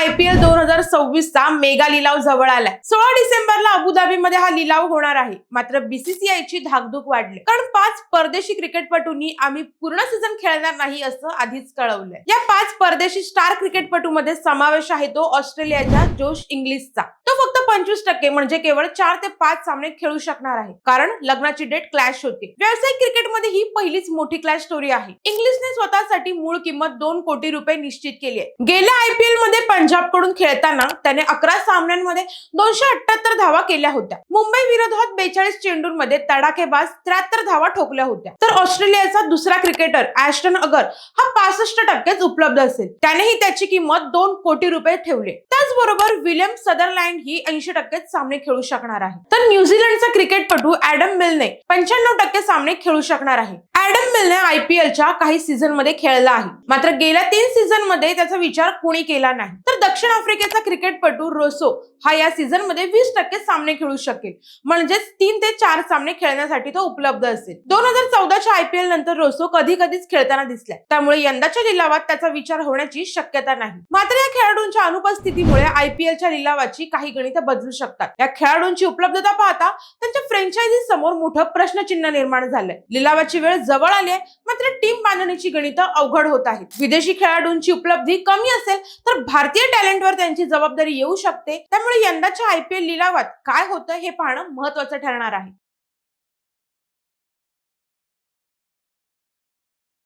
IPL 2026 चा mega लिलाव जवळ आलाय। 16 डिसेंबरला अबुधाबीमध्ये हा लिलाव होणार आहे। मात्र BCCI ची धाकधूक वाढली, कारण 5 परदेशी क्रिकेटपटूंनी आम्ही पूर्ण सीझन खेळणार नाही असं आधीच कळवलंय। या 5 परदेशी स्टार क्रिकेटपटूंमध्ये समावेश आहे तो ऑस्ट्रेलियाच्या जोश इंग्लिशचा। तो फक्त 25% म्हणजे केवळ 4 ते 5 सामने खेळू शकणार आहे, कारण लग्नाची डेट क्लॅश होते। व्यावसायिक क्रिकेटमध्ये ही पहिलीच मोठी क्लॅश स्टोरी आहे। इंग्लिशने स्वतःसाठी मूळ किंमत 2 कोटी रुपये निश्चित केली आहे। गेल्या IPL मध्ये पंजाब कडून खेळताना त्याने 11 सामन्यांमध्ये 278 धावा केल्या होत्या। मुंबई विरोधात 42 चेंडूंमध्ये तडाखेबाज 73 धावा ठोकल्या होत्या। तर ऑस्ट्रेलियाचा दुसरा क्रिकेटर ॲस्टन अगर हा 65% उपलब्ध असेल। त्यानेही त्याची किंमत 2 कोटी रुपये ठेवले। त्याचबरोबर विलियम सदरलँड ही 80% सामने खेळू शकणार आहे। तर न्यूझीलंडचा क्रिकेटपटू ॲडम मिलने 95% सामने खेळू शकणार आहे। ॲडम मिलने IPLच्या काही सीझन मध्ये खेळला आहे, मात्र गेल्या 3 सीझन मध्ये त्याचा विचार कोणी केला नाही। तर दक्षिण आफ्रिकेचा क्रिकेटपटू रोसो हा या सीझन मध्ये 20% सामने खेळू शकेल, म्हणजेच 3 ते 4 सामने खेळण्यासाठी तो उपलब्ध असेल। 2014च्या IPL नंतर रोसो कधीच खेळताना दिसलाय, त्यामुळे यंदाच्या लिलावात त्याचा विचार होण्याची शक्यता नाही। मात्र या खेळाडूंच्या अनुपस्थितीमुळे IPLच्या लिलावाची काही गणितं बदलू शकतात। या खेळाडूंची उपलब्धता पाहता त्यांच्या फ्रँचायझी समोर मोठं प्रश्नचिन्ह निर्माण झालंय। लिलावाची वेळ जवळ आली आहे, मात्र टीम बांधणीची गणितं अवघड होत आहेत। विदेशी खेळाडूंची उपलब्धी कमी असेल तर भारतीय टॅलेंटवर त्यांची जबाबदारी येऊ शकते। त्यामुळे यंदाच्या IPL लिलावात काय होतं हे पाहणं महत्त्वाचं ठरणार आहे।